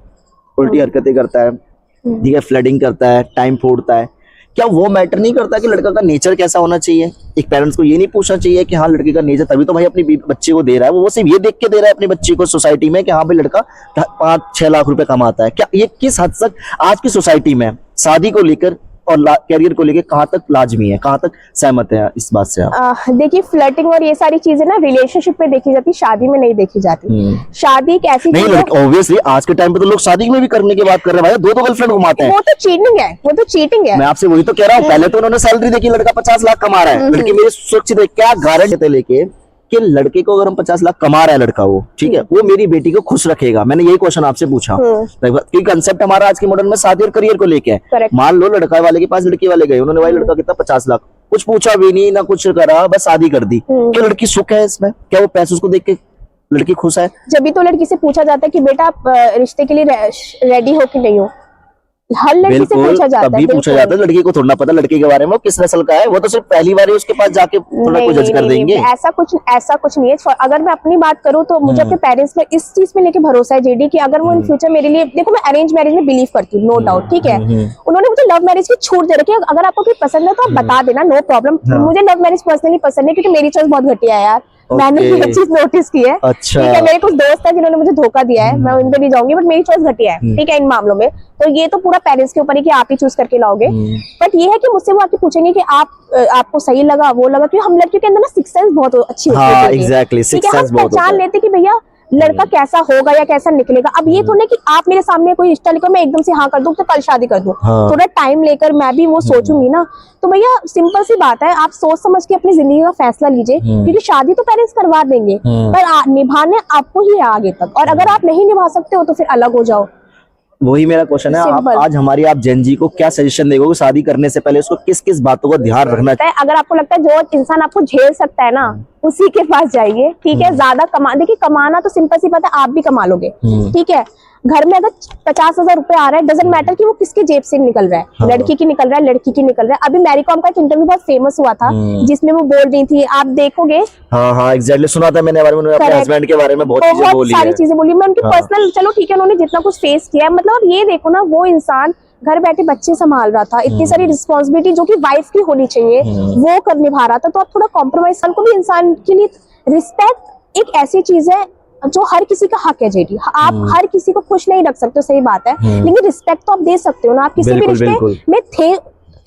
A: उल्टी हरकतें करता है, ठीक है, फ्लडिंग करता है, टाइम फोड़ता है, क्या वो मैटर नहीं करता कि लड़का का नेचर कैसा होना चाहिए? एक पेरेंट्स को ये नहीं पूछना चाहिए कि हाँ लड़के का नेचर, तभी तो भाई अपनी बच्चे को दे रहा है, वो सिर्फ ये देख के दे रहा है अपनी बच्ची को सोसाइटी में कि हाँ भाई लड़का 5-6 लाख रुपए कमाता है। क्या ये किस हद तक आज की सोसाइटी में शादी को लेकर और कैरियर को लेकर कहाँ तक लाजमी है, कहाँ तक सहमत है इस बात से आप?
B: देखिए फ्लर्टिंग और ये सारी चीजें ना रिलेशनशिप में देखी जाती, शादी में नहीं देखी जाती। शादी एक ऐसी
A: नहीं, ऑब्वियसली आज के टाइम पे तो लोग शादी में भी करने की बात कर रहे हैं भाई, 2 गर्लफ्रेंड घुमाते हैं।
B: वो तो चीटिंग है,
A: मैं आपसे वही तो कह रहा हूँ। पहले तो उन्होंने सैलरी देखी, लड़का 50 लाख कमा रहा है, लड़की मेरी सुरक्षित है, क्या गारंटी लेके कि लड़के को अगर हम 50 लाख कमा रहा है लड़का, वो ठीक है, वो मेरी बेटी को खुश रखेगा? मैंने यही क्वेश्चन आपसे पूछा क्योंकि कंसेप्ट हमारा आज के मॉडर्न में शादी और करियर को लेके है। मान लो लड़का वाले के पास लड़की वाले गए, उन्होंने भाई लड़का कितना 50 लाख, कुछ पूछा भी नहीं ना कुछ करा, बस शादी कर दी। क्या लड़की सुख है इसमें? क्या वो पैसे उसको देख के लड़की खुश है?
B: जब भी तो लड़की से पूछा जाता है कि बेटा आप रिश्ते के लिए रेडी हो कि नहीं हो, हर लड़की से
A: बिल्कुल,
B: पूछा जाता है।
A: तभी पूछा जाता है। लड़की को थोड़ा पता लड़के के बारे में, वो किस नस्ल का है, वो तो सिर्फ पहली बार ही उसके पास जाके थोड़ा
B: नहीं,
A: कुछ जज
B: नहीं,
A: कर
B: नहीं,
A: देंगे।
B: ऐसा कुछ नहीं है। अगर मैं अपनी बात करूं तो मुझे अपने पेरेंट्स में इस चीज में लेके भरोसा है जेडी कि अगर वो इन फ्यूचर मेरे लिए, देखो मैं अरेंज मैरिज में बिलीव करती हूँ, नो डाउट, ठीक है। उन्होंने मुझे लव मैरिज की छूट दे रखी है, अगर आपको कोई पसंद है तो आप बता देना, नो प्रॉब्लम। मुझे लव मैरिज पर्सनली पसंद है क्योंकि मेरी चॉइस बहुत घटिया है यार, मैंने ये चीज नोटिस की है।
A: अच्छा।
B: ठीक है, मेरे कुछ दोस्त हैं जिन्होंने मुझे धोखा दिया है, मैं उन पे नहीं जाऊंगी, बट मेरी चॉइस घटिया है, ठीक है, इन मामलों में। तो ये तो पूरा पेरेंट्स के ऊपर है कि आप ही चूज करके लाओगे। बट ये है कि मुझसे वो आके पूछेंगे कि आपको सही लगा, वो लगा, क्योंकि हम लड़कियों के अंदर ना सिक्स सेंस बहुत अच्छी होती है।
A: हाँ, एग्जैक्टली, सिक्स सेंस बहुत होता है।
B: पहचान लेते कि भैया लड़का कैसा होगा या कैसा निकलेगा। अब ये थोड़ा कि आप मेरे सामने कोई रिश्ता लेकर मैं एकदम से हाँ कर दूं तो कल शादी कर दूं,
A: हाँ।
B: थोड़ा टाइम लेकर मैं भी वो सोचूंगी ना। तो भैया सिंपल सी बात है, आप सोच समझ के अपनी जिंदगी का फैसला लीजिए, क्योंकि शादी तो पेरेंट्स करवा देंगे, पर निभाने आपको ही है आगे तक। और अगर आप नहीं निभा सकते हो तो फिर अलग हो जाओ।
A: वही मेरा क्वेश्चन है, आप
B: Simple।
A: आज हमारी आप जेन जी को क्या सजेशन देगोगे शादी करने से पहले उसको किस किस बातों का ध्यान रखना चाहिए?
B: अगर आपको लगता है जो इंसान आपको झेल सकता है ना, उसी के पास जाइए, ठीक है। ज्यादा देखिए कमाना तो सिंपल सी बात है, आप भी कमा लोगे, ठीक है। घर में अगर 50,000 रुपए आ रहा है, डजंट मैटर कि वो किसके जेब से निकल रहा है,
A: हाँ।
B: लड़की की निकल रहा है, लड़की की निकल रहा है। अभी मैरी कॉम का एक इंटरव्यू बहुत फेमस हुआ था जिसमें वो बोल रही थी, आप देखोगे।
A: हाँ हाँ, एग्जैक्टली, सुना था मैंने बारे में, उन्होंने अपने हस्बैंड के बारे में बहुत चीजें बोली
B: सारी
A: है।
B: चीजें बोली। मैं उनकी
A: हाँ।
B: पर्सनल, चलो ठीक है, उन्होंने जितना कुछ फेस किया है, मतलब ये देखो ना, वो इंसान घर बैठे बच्चे संभाल रहा था, इतनी सारी रिस्पॉन्सिबिलिटी जो कि वाइफ की होनी चाहिए वो कर निभा रहा था। तो आप थोड़ा कॉम्प्रोमाइज, को भी इंसान के लिए रिस्पेक्ट एक ऐसी चीज है जो हर किसी का हक है जेडी। आप हर किसी को खुश नहीं रख सकते, सही बात है, लेकिन रिस्पेक्ट तो आप दे सकते हो ना। आप किसी भी रिश्ते में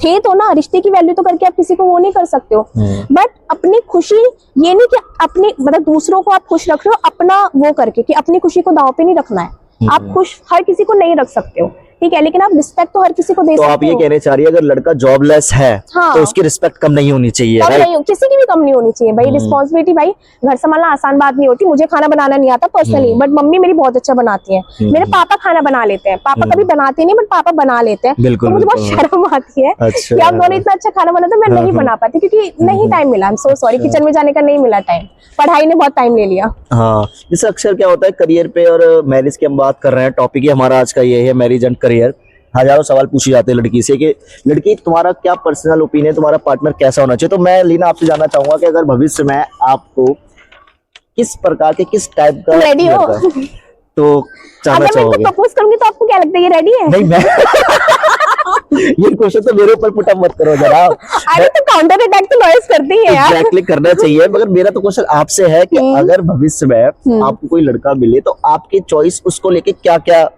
B: थे तो ना, रिश्ते की वैल्यू तो करके आप किसी को वो नहीं कर सकते हो। बट अपनी खुशी, ये नहीं कि अपनी मतलब दूसरों को आप खुश रख रहे हो अपना वो करके, कि अपनी खुशी को दांव पे नहीं रखना है। आप खुश हर किसी को नहीं रख सकते हो, ठीक है, लेकिन आप रिस्पेक्ट तो हर किसी को दे
A: तो
B: सकते हो।
A: आप ये कहने चाह रही है अगर लड़का जॉबलेस है
B: हाँ।
A: तो उसकी रिस्पेक्ट कम नहीं होनी चाहिए,
B: कम
A: right?
B: नहीं, किसी की भी कम नहीं होनी चाहिए भाई। रिस्पॉन्सिबिलिटी, भाई घर संभालना आसान बात नहीं होती। मुझे खाना बनाना नहीं आता पर्सनली, बट मम्मी मेरी बहुत अच्छा बनाती है। मेरे पापा खाना बना लेते हैं, पापा कभी बनाते नहीं बट पापा बना लेते हैं।
A: बिल्कुल,
B: तो मुझे बहुत
A: बिल्कुल।
B: शर्म आती है
A: अच्छा।
B: कि आप दोनों इतना अच्छा खाना बनाते, मैं नहीं बना पाती क्योंकि नहीं टाइम मिला। I am so sorry, kitchen में जाने का नहीं मिला टाइम, पढ़ाई ने बहुत टाइम ले लिया।
A: हाँ, जैसे अक्सर क्या होता है करियर पे और मैरिज की हम बात कर रहे हैं, टॉपिक ही हमारा आज का ये है, मैरिज एंड करियर। हजारों सवाल पूछे जाते हैं लड़की से कि लड़की तुम्हारा क्या पर्सनल ओपिनियन, तुम्हारा पार्टनर कैसा होना चाहिए। तो मैं लीना आपसे जानना चाहूंगा कि अगर भविष्य में आपको किस प्रकार के, किस टाइप का
B: रेडी हो?
A: तो चाहना
B: अगर मैं
A: चाहोगे?
B: इनको प्रपोज करूंगी तो आपको क्या लगता है, ये रेडी है?
A: नहीं, मैं ये क्वेश्चन तो मेरे ऊपर पुट अप मत करो जरा।
B: अरे तो काउंटर अटैक तो लॉयर्स करते ही है यार।
A: एग्जैक्टली करना चाहिए, मगर मेरा तो क्वेश्चन आपसे है कि अगर भविष्य में आपको कोई लड़का मिले तो आपकी चॉइस उसको लेके क्या क्या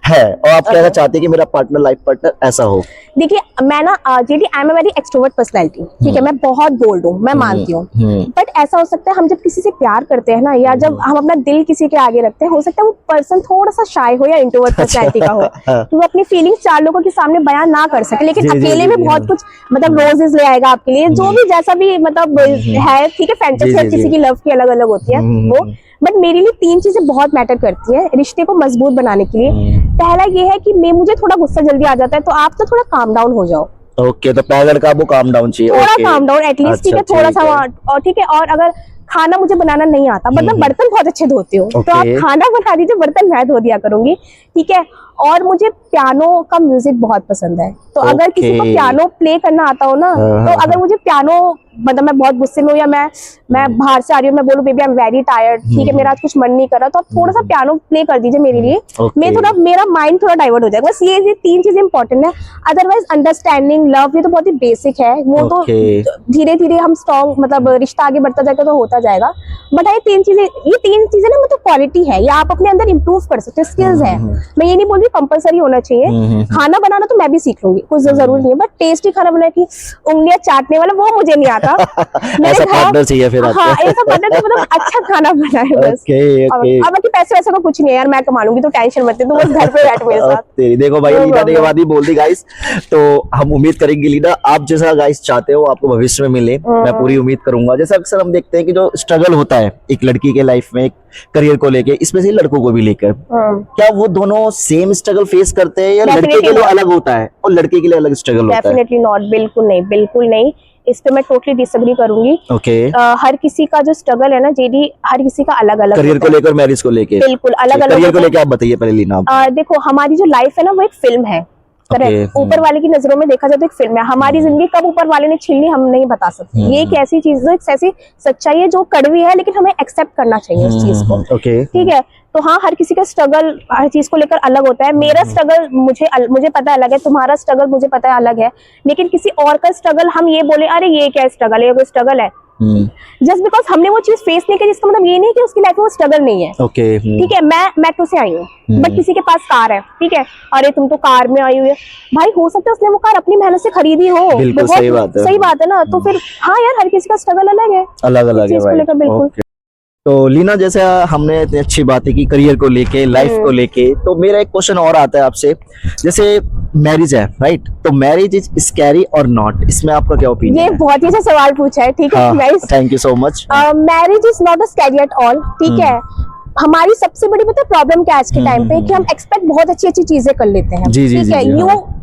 A: है और आप कहना चाहते हैं कि मेरा पार्टनर, लाइफ पार्टनर ऐसा हो?
B: देखिए मैं ना JD, I am a very extrovert personality, ठीक है, मैं बहुत बोल्ड हूँ, मैं मानती हूँ। बट ऐसा हो सकता है हम जब किसी से प्यार करते हैं ना, या जब हम अपना दिल किसी के आगे रखते हैं, हो सकता है वो पर्सन थोड़ा सा शाय हो या इंट्रोवर्ट पर्सनैलिटी का हो, तो वो अपनी फीलिंग्स 4 लोगों के सामने बयान ना कर सके, लेकिन अकेले में बहुत कुछ मतलब रोजेस ले आएगा आपके लिए, जो भी जैसा भी मतलब है, ठीक है। फैंटेसी हर किसी की लव की अलग अलग होती है वो। बट मेरे लिए 3 चीजें बहुत मैटर करती है रिश्ते को मजबूत बनाने के लिए। पहला ये है कि मुझे थोड़ा गुस्सा जल्दी आ जाता है, तो आप तो थोड़ा काम डाउन हो जाओ।
A: ओके, तो पहला लड़का आपको काम डाउन चाहिए,
B: थोड़ा
A: ओके।
B: काम डाउन एटलीस्ट, ठीक है,
A: अच्छा,
B: थोड़ा
A: ठीक
B: सा
A: है।
B: और ठीक है। और अगर खाना मुझे बनाना नहीं आता, मतलब बर्तन बहुत अच्छे धोती हूँ, तो आप
A: ओके।
B: खाना बना दीजिए, बर्तन मैं धो दिया करूंगी, ठीक है। और मुझे पियानो का म्यूजिक बहुत पसंद है, तो अगर किसी को
A: ओके।
B: पियानो प्ले करना आता हो ना, तो अगर मुझे पियानो, मतलब मैं बहुत गुस्से में हूँ या मैं बाहर से आ रही हूँ, मैं बोलूँ baby I am very tired, ठीक है, मेरा आज कुछ मन नहीं कर रहा, तो आप थोड़ा सा पियानो प्ले कर दीजिए मेरे लिए, मैं थोड़ा, मेरा माइंड थोड़ा डाइवर्ट हो जाएगा। बस ये 3 चीजें इंपॉर्टेंट है। अदरवाइज अंडरस्टैंडिंग, लव, ये तो बहुत ही बेसिक है, वो तो धीरे धीरे हम स्ट्रॉन्ग, मतलब रिश्ता आगे बढ़ता जाएगा तो होता जाएगा। बट ये 3 चीजें ना मतलब क्वालिटी है, या आप अपने अंदर इंप्रूव कर सकते हो, स्किल्स है। मैं ये नहीं बोल रही कंपलसरी होना चाहिए। खाना बनाना तो मैं भी सीख लूंगी, कुछ जरूरी नहीं है, बट टेस्टी खाना बनाने की उंगलियां चाटने वाला वो मुझे नहीं आता।
A: ऐसा पार्टनर चाहिए फिर आपको।
B: हाँ, ऐसा पार्टनर तो मतलब अच्छा खाना बनाए बस। अब बाकी पैसे वैसे का कुछ नहीं है यार, मैं कमा लूंगी, तो टेंशन मत ले, तू बस घर पे बैठ मेरे साथ।
A: देखो भाई, लीना ने ये बात ही बोल दी गाइस, तो हम उम्मीद करेंगे लीना आप जैसा गाइस चाहते हो आपको भविष्य में मिले, मैं पूरी उम्मीद करूंगा। जैसा अक्सर हम देखते हैं कि जो स्ट्रगल होता है एक लड़की के लाइफ में, एक करियर को लेके, स्पेशली लड़कों को भी लेकर, क्या वो दोनों सेम स्ट्रगल फेस करते हैं या लड़के के लिए अलग होता है और लड़के के लिए अलग स्ट्रगल होता है?
B: डेफिनेटली नॉट, बिल्कुल नहीं, बिल्कुल नहीं। इस पे मैं टोटली डिसएग्री करूंगी।
A: ओके,
B: हर किसी का जो स्ट्रगल है ना जेडी, हर किसी का अलग अलग
A: करियर को लेकर, मैरिज को लेकर,
B: बिल्कुल अलग अलग।
A: करियर को लेकर आप बताइए पहले लीना।
B: देखो हमारी जो लाइफ है ना वो एक फिल्म है, करेक्ट। ऊपर वाले की नजरों में देखा जाए तो एक फिल्म है। हमारी जिंदगी कब ऊपर वाले ने छीन ली हम नहीं बता सकते। ये एक ऐसी चीज है, एक ऐसी सच्चाई है जो कड़वी है, लेकिन हमें एक्सेप्ट करना चाहिए उस चीज को।
A: ओके,
B: ठीक है। तो हाँ, हर किसी का स्ट्रगल हर चीज को लेकर अलग होता है। मेरा स्ट्रगल मुझे पता अलग है, तुम्हारा स्ट्रगल मुझे पता है अलग है, लेकिन किसी और का स्ट्रगल हम ये बोले अरे ये क्या स्ट्रगल है, ये कोई स्ट्रगल है, जस्ट बिकॉज हमने वो चीज फेस नहीं की, जिसका मतलब ये नहीं कि उसकी लाइफ में वो स्ट्रगल नहीं है।
A: ओके,
B: ठीक है। मैं मेट्रो से आई हूँ, बट किसी के पास कार है, ठीक है, अरे तुम तो कार में आई हुई है, भाई हो सकता है उसने वो कार अपनी मेहनत से खरीदी हो,
A: बिल्कुल सही बात है,
B: सही बात है ना। तो फिर हाँ यार, हर किसी का स्ट्रगल अलग है,
A: अलग अलग है भाई।
B: बिल्कुल।
A: तो लीना, जैसे हमने इतनी अच्छी बातें की करियर को लेके, लाइफ को लेके, तो मेरा एक क्वेश्चन और आता है आपसे, जैसे मैरिज है, राइट, तो मैरिज इज स्कैरी और नॉट, इसमें आपका क्या ओपिनियन है?
B: ये बहुत ही अच्छा सवाल पूछा है, ठीक है guys,
A: thank you so much.
B: Marriage is not a scary at all, ठीक है। हमारी सबसे बड़ी पता प्रॉब्लम क्या है आज के टाइम पे, कि हम एक्सपेक्ट बहुत अच्छी अच्छी चीजें कर लेते हैं, ठीक है।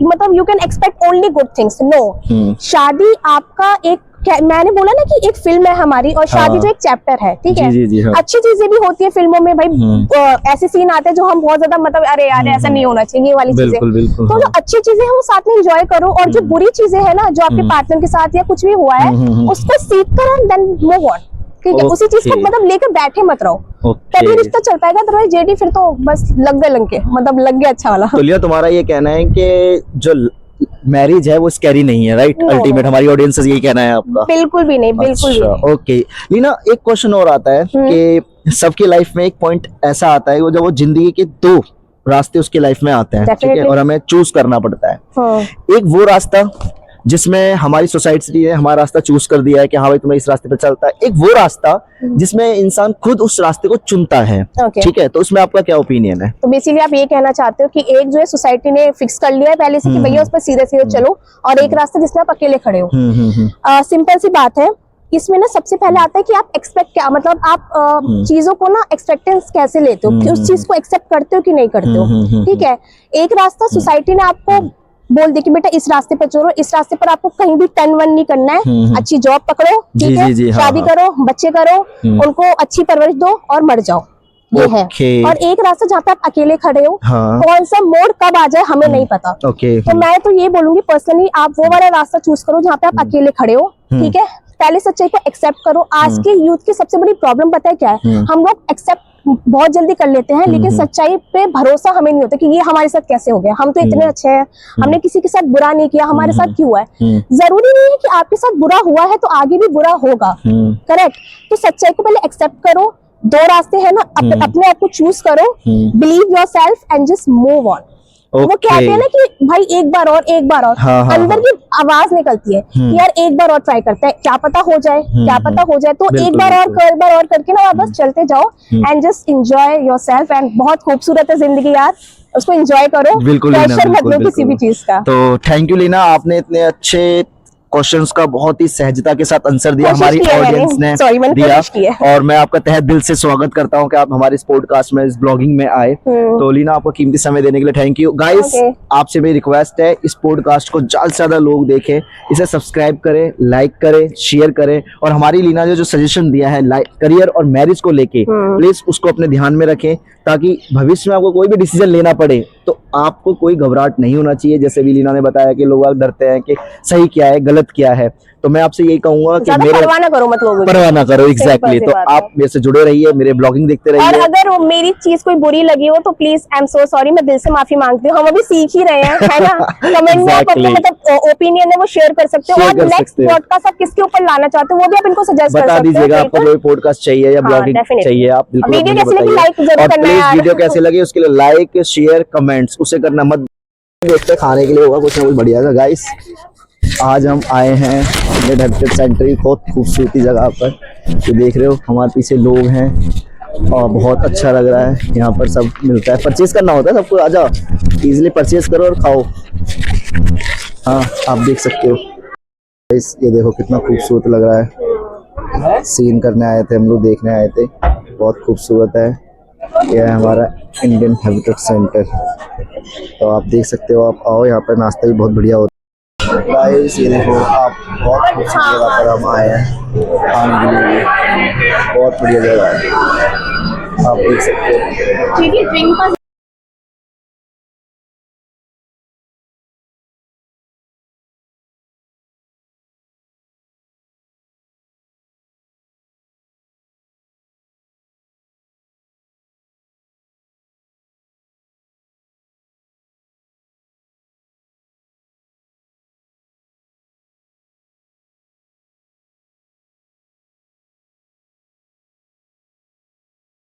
B: मतलब you can expect only good things. No, शादी आपका एक, मैंने बोला ना कि एक फिल्म है हमारी, और शादी जो एक चैप्टर है, ठीक है। अच्छी चीजें भी होती है फिल्मों में भाई, ऐसे सीन आते हैं जो हम बहुत ज्यादा मतलब अरे यार ऐसा नहीं होना चाहिए, ये वाली चीजें। तो जो अच्छी चीजें हैं वो साथ में एंजॉय करो, और जो बुरी चीजें है ना, जो आपके पार्टनर के साथ या कुछ भी हुआ है, उसको सीख कर देन मूव ऑन, ठीक है। उसी चीज को मतलब लेकर बैठे मत रहो, तभी रिश्ता चल पाएगा। अदरवाइज जेडी फिर तो बस लग गए लंके, मतलब लग गया अच्छा वाला।
A: तो लिया, तुम्हारा ये कहना है कि जो मैरिज है वो स्कैरी नहीं है, राइट? अल्टीमेट हमारी ऑडियंस से यही कहना है आपका?
B: बिल्कुल भी नहीं, बिल्कुल भी नहीं।
A: ओके लीना, एक क्वेश्चन और आता है कि सबकी लाइफ में एक पॉइंट ऐसा आता है जब वो जिंदगी के दो रास्ते उसकी लाइफ में आते हैं, ठीक है, और हमें चूज करना पड़ता है। एक वो रास्ता जिसमें हमारी सोसाइटी ने हमारा रास्ता चूज कर दिया है कि हाँ भाई तुम्हें इस रास्ते पे चलता है, एक वो रास्ता जिसमें इंसान खुद उस रास्ते को चुनता है, ठीक है। तो उसमें आपका क्या ओपिनियन है?
B: तो बेसिकली आप ये कहना चाहते हो कि एक जो है सोसाइटी ने फिक्स कर लिया है पहले से कि भैया उस पर सीधे सीधे चलो, और एक रास्ता जिसमें आप अकेले खड़े हो। सिंपल सी बात है, इसमें ना सबसे पहले आता है कि आप एक्सपेक्ट क्या, मतलब आप चीजों को ना एक्सपेक्टेंस कैसे लेते हो, कि उस चीज को एक्सेप्ट करते हो कि नहीं करते हो, ठीक है। एक रास्ता सोसाइटी ने आपको बोल दे कि बेटा इस रास्ते पर चलो, इस रास्ते पर आपको कहीं भी टर्न वन नहीं करना है, अच्छी जॉब पकड़ो, ठीक है, शादी करो, बच्चे करो, उनको अच्छी परवरिश दो और मर जाओ, ये है। और एक रास्ता जहाँ पे आप अकेले खड़े हो, कौन सा मोड़ कब आ जाए हमें नहीं पता। तो मैं तो ये बोलूंगी पर्सनली, आप वो वाला रास्ता चूज करो जहाँ पे आप अकेले खड़े हो, ठीक है। पहले सच्चाई को एक्सेप्ट करो। आज के यूथ की सबसे बड़ी प्रॉब्लम पता है क्या है, हम लोग एक्सेप्ट बहुत जल्दी कर लेते हैं, लेकिन सच्चाई पे भरोसा हमें नहीं होता कि ये हमारे साथ कैसे हो गया, हम तो इतने अच्छे हैं, हमने किसी के साथ बुरा नहीं किया, हमारे साथ क्यों हुआ है। जरूरी नहीं है कि आपके साथ बुरा हुआ है तो आगे भी बुरा होगा, करेक्ट। तो सच्चाई को पहले एक्सेप्ट करो। दो रास्ते हैं ना, अपने आप को चूज करो, believe yourself and just move on. वो कहते हैं ना कि भाई एक बार और, एक बार और, अंदर की आवाज निकलती है कि यार एक बार और ट्राई करते हैं, क्या पता हो जाए, क्या पता हो जाए। तो एक बार और करके ना आप बस चलते जाओ and just enjoy yourself. And बहुत खूबसूरत है जिंदगी यार, उसको एंजॉय करो, प्रेशर मत लो किसी भी चीज का।
A: तो थैंक यू लीना, आपने इतने अच्छे क्वेश्चंस का बहुत ही सहजता के साथ आंसर दिया, हमारी ऑडियंस ने दिया, और मैं आपका तहे दिल से स्वागत करता हूं कि आप हमारे इस पॉडकास्ट में, इस ब्लॉगिंग में आए। तो लीना, आपको कीमती समय देने के लिए थैंक यू। गाइस, आपसे मेरी रिक्वेस्ट है, इस पॉडकास्ट को ज्यादा से ज्यादा लोग देखें, इसे सब्सक्राइब करें, लाइक करें, शेयर करें, और हमारी लीना ने जो सजेशन दिया है करियर और मैरिज को लेके, प्लीज उसको अपने ध्यान में रखें, ताकि भविष्य में आपको कोई भी डिसीजन लेना पड़े तो आपको कोई घबराहट नहीं होना चाहिए। जैसे भी लीना ने बताया कि लोग डरते हैं कि सही क्या है, गलत क्या है, तो मैं आपसे यही कहूंगा कि मेरे
B: परवाह ना करो, मतलब
A: परवाह ना करो, एग्जैक्टली। तो आप मेरे से जुड़े रहिए, मेरे ब्लॉगिंग देखते रहिए,
B: और अगर मेरी चीज कोई बुरी लगी हो तो please I am so sorry, मैं दिल से माफी मांगती हूँ। हम अभी सीख ही रहे हैं, है ना। कमेंट में आप अपना मतलब ओपिनियन है वो शेयर कर सकते हो, और नेक्स्ट पॉडकास्ट आप किसके ऊपर लाना चाहते हो वो भी आप इनको सजेस्ट कर सकते हो।
A: बता दीजिएगा आपको कोई पॉडकास्ट चाहिए या ब्लॉगिंग चाहिए, आप बिल्कुल
B: वीडियो कैसे लगी लाइक जरूर करना है।
A: वीडियो कैसे लगी उसके लिए लाइक, शेयर, कमेंट्स उसे करना मत। देखते खाने के लिए होगा कुछ ना कुछ बढ़िया सा। गाइस, आज हम आए हैं नेट हैबिटेट सेंटर की बहुत खूबसूरती जगह पर, तो देख रहे हो हमारे पीछे लोग हैं, और बहुत अच्छा लग रहा है। यहाँ पर सब मिलता है, परचेज करना होता है सबको, आ जाओ इजीली परचेज करो और खाओ। हाँ, आप देख सकते हो गाइस, ये देखो कितना खूबसूरत लग रहा है। सीन करने आए थे हम लोग, देखने आए थे, बहुत खूबसूरत है। यह है हमारा इंडियन हैबिटेट सेंटर, तो आप देख सकते हो, आप आओ, यहाँ पर नाश्ता भी बहुत बढ़िया होता है। गाइस ये देखो आप, बहुत खूबसूरत जगह पर हम आए हैं खाने के लिए, बहुत बढ़िया जगह है, आप देख सकते हो।
B: ठीक है, ड्रिंक का